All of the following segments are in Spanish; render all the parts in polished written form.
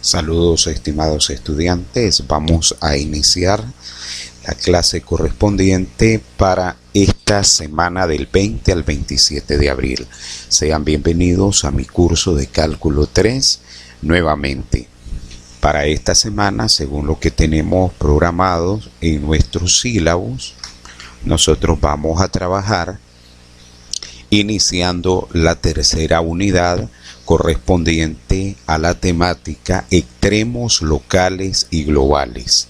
Saludos estimados estudiantes, vamos a iniciar la clase correspondiente para esta semana del 20 al 27 de abril. Sean bienvenidos a mi curso de Cálculo 3 nuevamente. Para esta semana, según lo que tenemos programado en nuestros sílabos, nosotros vamos a trabajar iniciando la tercera unidad correspondiente a la temática extremos locales y globales.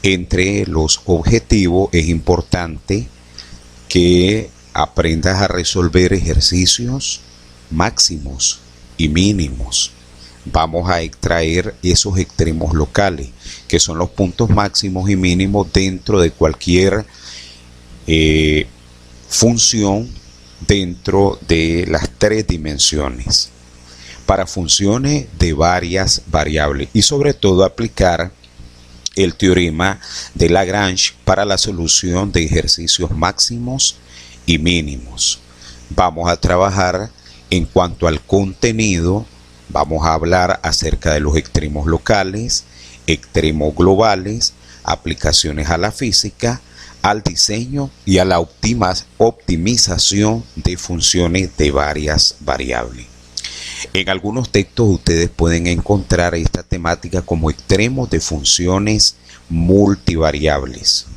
Entre los objetivos es importante que aprendas a resolver ejercicios máximos y mínimos. Vamos a extraer esos extremos locales, que son los puntos máximos y mínimos dentro de cualquier función dentro de las tres dimensiones, para funciones de varias variables y sobre todo aplicar el teorema de Lagrange para la solución de ejercicios máximos y mínimos. Vamos a trabajar en cuanto al contenido, vamos a hablar acerca de los extremos locales, extremos globales, aplicaciones a la física, al diseño y a la optimización de funciones de varias variables. En algunos textos ustedes pueden encontrar esta temática como extremos de funciones multivariables.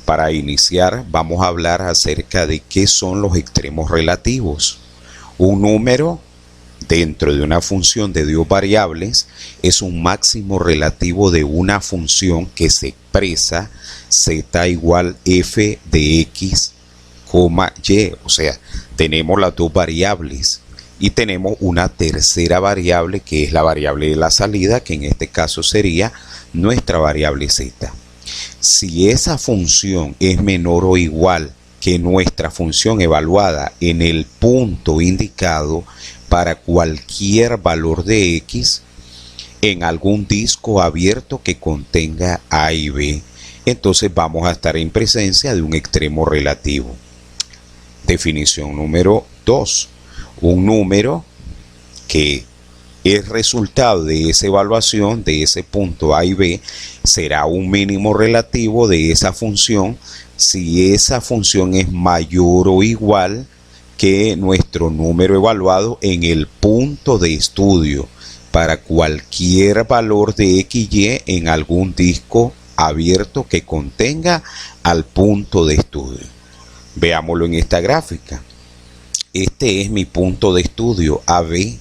Para iniciar, vamos a hablar acerca de qué son los extremos relativos. Un número dentro de una función de dos variables es un máximo relativo de una función que se expresa z igual f de x, y. O sea, tenemos las dos variables y tenemos una tercera variable que es la variable de la salida, que en este caso sería nuestra variable z. Si esa función es menor o igual que nuestra función evaluada en el punto indicado para cualquier valor de x en algún disco abierto que contenga a y b, entonces vamos a estar en presencia de un extremo relativo. Definición número 2. Un número que es resultado de esa evaluación de ese punto a y b será un mínimo relativo de esa función si esa función es mayor o igual que nuestro número evaluado en el punto de estudio para cualquier valor de XY en algún disco abierto que contenga al punto de estudio. Veámoslo en esta gráfica. Este es mi punto de estudio AB.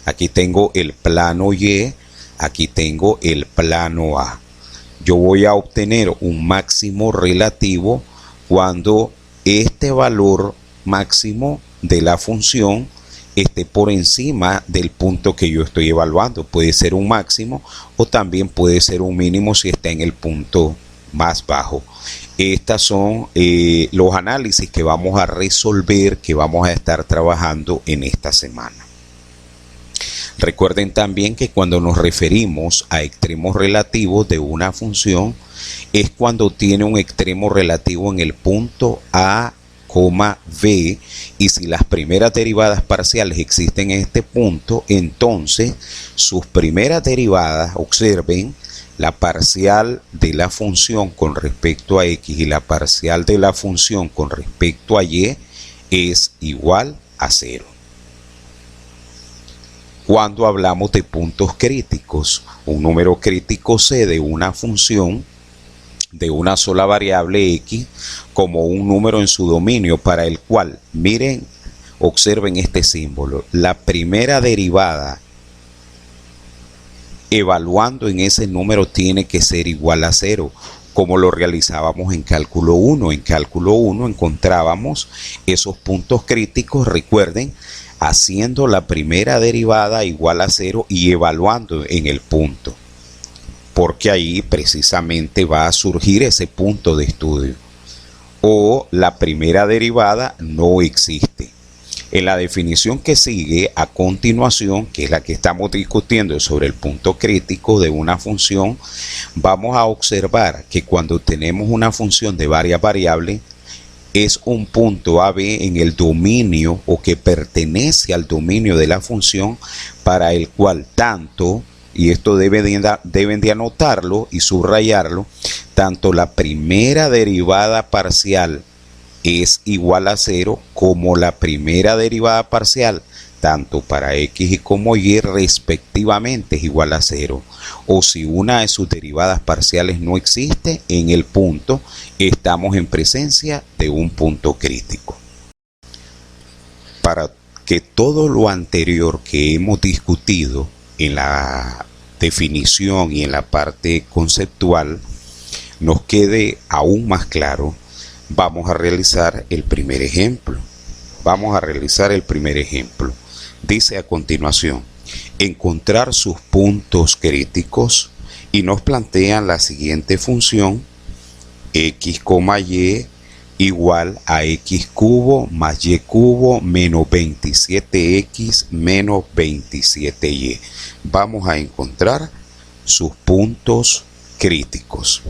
Aquí tengo el plano Y, aquí tengo el plano A. Yo voy a obtener un máximo relativo cuando este valor máximo de la función esté por encima del punto que yo estoy evaluando. Puede ser un máximo o también puede ser un mínimo si está en el punto más bajo. Estos son los análisis que vamos a resolver, que vamos a estar trabajando en esta semana. Recuerden también que cuando nos referimos a extremos relativos de una función es cuando tiene un extremo relativo en el punto A, B, y si las primeras derivadas parciales existen en este punto, entonces sus primeras derivadas, observen, la parcial de la función con respecto a x y la parcial de la función con respecto a y es igual a 0. Cuando hablamos de puntos críticos, un número crítico c de una función de una sola variable x como un número en su dominio para el cual, miren, observen este símbolo, la primera derivada evaluando en ese número tiene que ser igual a 0, como lo realizábamos en cálculo 1. En cálculo 1 encontrábamos esos puntos críticos, recuerden, haciendo la primera derivada igual a 0 y evaluando en el punto, porque ahí precisamente va a surgir ese punto de estudio. O la primera derivada no existe. En la definición que sigue a continuación, que es la que estamos discutiendo sobre el punto crítico de una función, vamos a observar que cuando tenemos una función de varias variables, es un punto AB en el dominio o que pertenece al dominio de la función para el cual tanto, y esto deben de anotarlo y subrayarlo, tanto la primera derivada parcial es igual a 0 como la primera derivada parcial tanto para x y como y respectivamente es igual a 0. O si una de sus derivadas parciales no existe en el punto, estamos en presencia de un punto crítico. Para que todo lo anterior que hemos discutido en la definición y en la parte conceptual nos quede aún más claro, vamos a realizar el primer ejemplo. Dice a continuación, encontrar sus puntos críticos y nos plantean la siguiente función, x, y igual a x cubo más y cubo menos 27x menos 27y. Vamos a encontrar sus puntos críticos.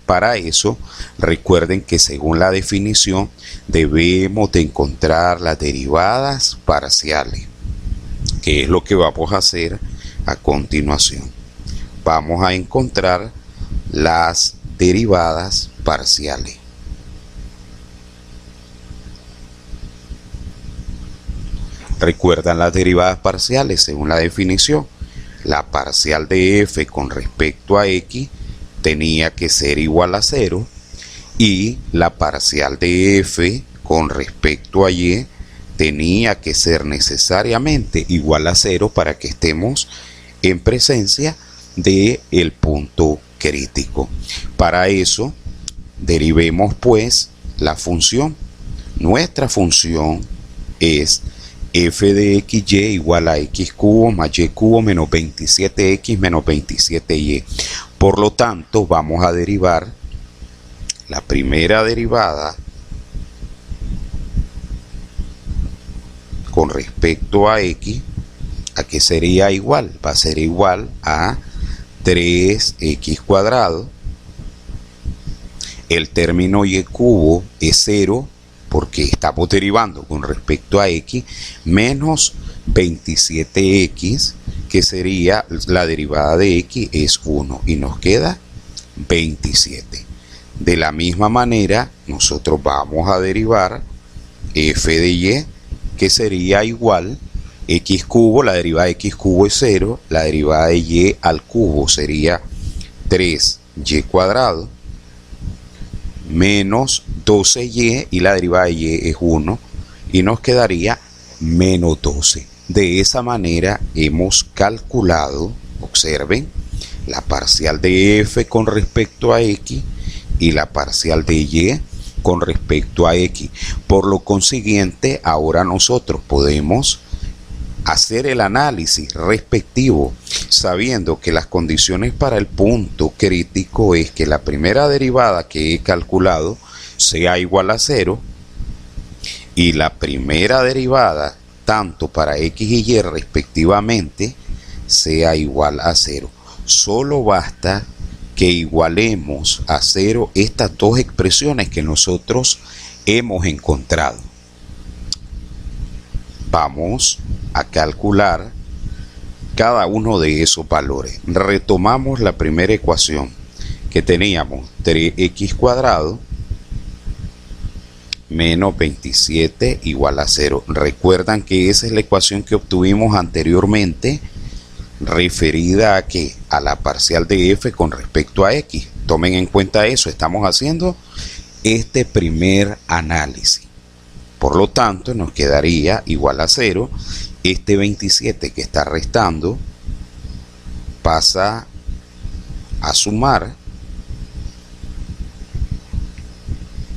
Para eso, recuerden que según la definición debemos de encontrar las derivadas parciales, que es lo que vamos a hacer a continuación. Vamos a encontrar las derivadas parciales. ¿Recuerdan las derivadas parciales según la definición? La parcial de f con respecto a x tenía que ser igual a 0 y la parcial de f con respecto a y tenía que ser necesariamente igual a 0 para que estemos en presencia del punto crítico. Para eso derivemos pues la función. Nuestra función es f de xy igual a x cubo más y cubo menos 27x menos 27y. Por lo tanto, vamos a derivar la primera derivada con respecto a x, ¿a qué sería igual? Va a ser igual a 3x cuadrado. El término y cubo es 0 porque estamos derivando con respecto a x, menos 27x, que sería la derivada de x, es 1 y nos queda 27. De la misma manera, nosotros vamos a derivar f de y, que sería igual x cubo, la derivada de x cubo es 0, la derivada de y al cubo sería 3y cuadrado, menos 12y, y la derivada de y es 1, y nos quedaría menos 12. De esa manera hemos calculado, observen, la parcial de f con respecto a x y la parcial de y con respecto a x. Por lo consiguiente, ahora nosotros podemos hacer el análisis respectivo, sabiendo que las condiciones para el punto crítico es que la primera derivada que he calculado sea igual a 0 y la primera derivada tanto para x y y respectivamente sea igual a 0. Solo basta que igualemos a 0 estas dos expresiones que nosotros hemos encontrado. Vamos a calcular cada uno de esos valores. Retomamos la primera ecuación que teníamos, 3x cuadrado menos 27 igual a 0. Recuerdan que esa es la ecuación que obtuvimos anteriormente, referida a ¿qué? A la parcial de f con respecto a x. Tomen en cuenta eso, estamos haciendo este primer análisis. Por lo tanto, nos quedaría igual a 0. Este 27 que está restando pasa a sumar.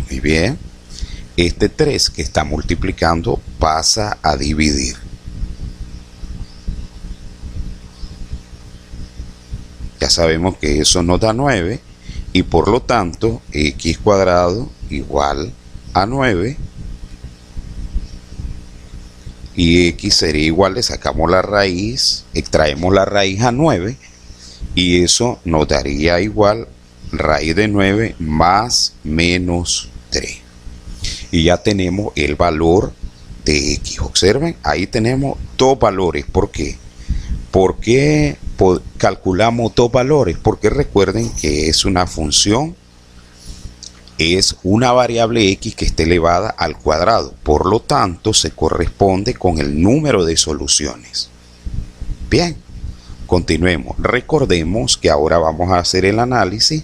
Muy bien. Este 3 que está multiplicando pasa a dividir. Ya sabemos que eso nos da 9 y por lo tanto x cuadrado igual a 9 y x sería igual, le sacamos la raíz, extraemos la raíz a 9 y eso nos daría igual raíz de 9 más menos 3. y ya tenemos el valor de x. Observen, ahí tenemos dos valores. ¿Por qué? ¿Por qué calculamos dos valores? Porque recuerden que es una función, es una variable x que está elevada al cuadrado. Por lo tanto, se corresponde con el número de soluciones. Bien, continuemos. Recordemos que ahora vamos a hacer el análisis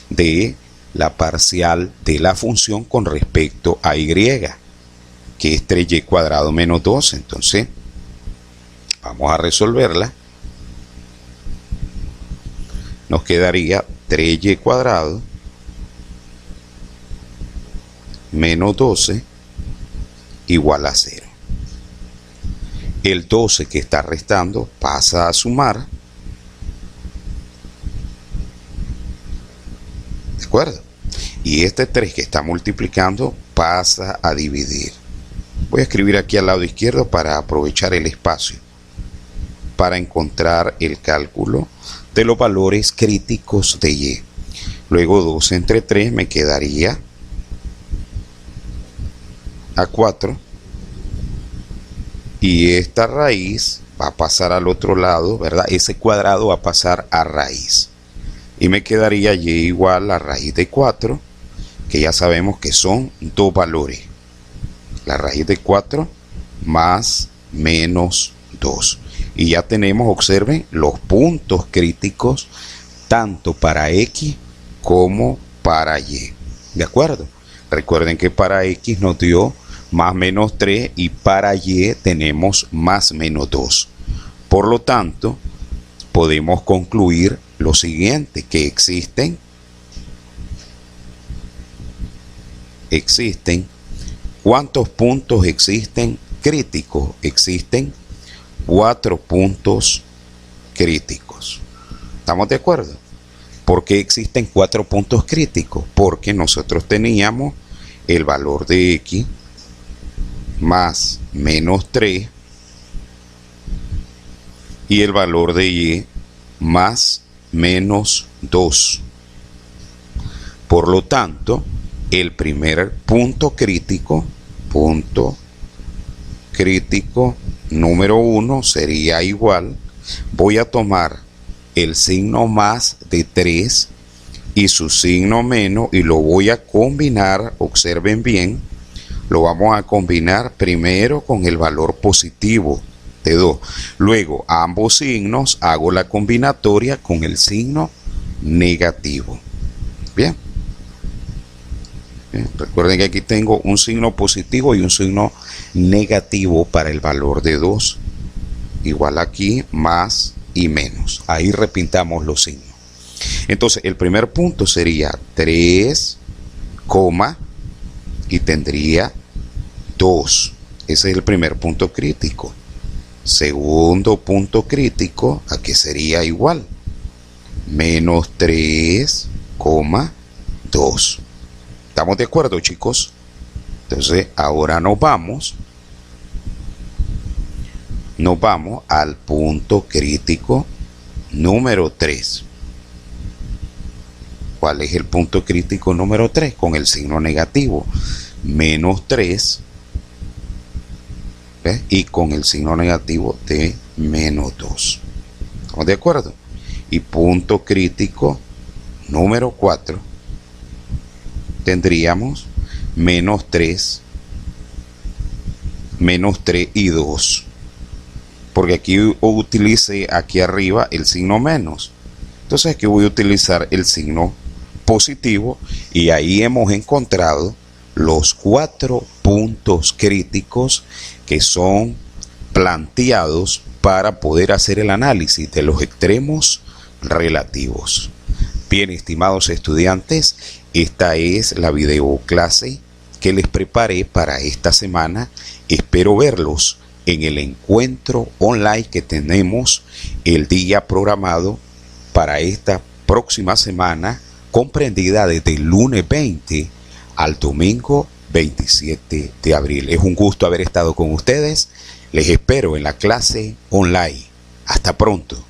de la parcial de la función con respecto a y, que es 3y cuadrado menos 12. Entonces, vamos a resolverla. Nos quedaría 3y cuadrado menos 12 igual a 0. El 12 que está restando pasa a sumar. ¿De acuerdo? Y este 3 que está multiplicando pasa a dividir. Voy a escribir aquí al lado izquierdo para aprovechar el espacio, para encontrar el cálculo de los valores críticos de y. Luego 2 entre 3 me quedaría a 4. Y esta raíz va a pasar al otro lado, ¿verdad? Ese cuadrado va a pasar a raíz. Y me quedaría y igual a raíz de 4, que ya sabemos que son dos valores. La raíz de 4 más menos 2. Y ya tenemos, observen, los puntos críticos tanto para x como para y. ¿De acuerdo? Recuerden que para x nos dio más menos 3 y para y tenemos más menos 2. Por lo tanto, podemos concluir lo siguiente, que existen ¿cuántos puntos existen críticos? Existen 4 puntos críticos. ¿Estamos de acuerdo? ¿Por qué existen 4 puntos críticos? Porque nosotros teníamos el valor de x más menos 3 y el valor de y más menos 2. Por lo tanto, el primer punto crítico número 1 sería igual. Voy a tomar el signo más de 3 y su signo menos y lo voy a combinar. Observen bien, lo vamos a combinar primero con el valor positivo de 2. Luego, ambos signos hago la combinatoria con el signo negativo. Bien. Bien. Recuerden que aquí tengo un signo positivo y un signo negativo para el valor de 2. Igual aquí, más y menos. Ahí repintamos los signos. Entonces, el primer punto sería 3, y tendría 2. Ese es el primer punto crítico. Segundo punto crítico, ¿a qué sería igual? Menos 3, 2. ¿Estamos de acuerdo, chicos? Entonces, ahora nos vamos al punto crítico número 3. ¿Cuál es el punto crítico número 3? Con el signo negativo. Menos 3. ¿Ves? Y con el signo negativo de menos 2. ¿Estamos de acuerdo? Y punto crítico número 4. Tendríamos menos 3 y 2. Porque aquí utilicé aquí arriba el signo menos. Entonces aquí voy a utilizar el signo positivo y ahí hemos encontrado los 4 puntos críticos que son planteados para poder hacer el análisis de los extremos relativos. Bien, estimados estudiantes, esta es la videoclase que les preparé para esta semana. Espero verlos en el encuentro online que tenemos el día programado para esta próxima semana, comprendida desde el lunes 20 al domingo 27 de abril. Es un gusto haber estado con ustedes. Les espero en la clase online. Hasta pronto.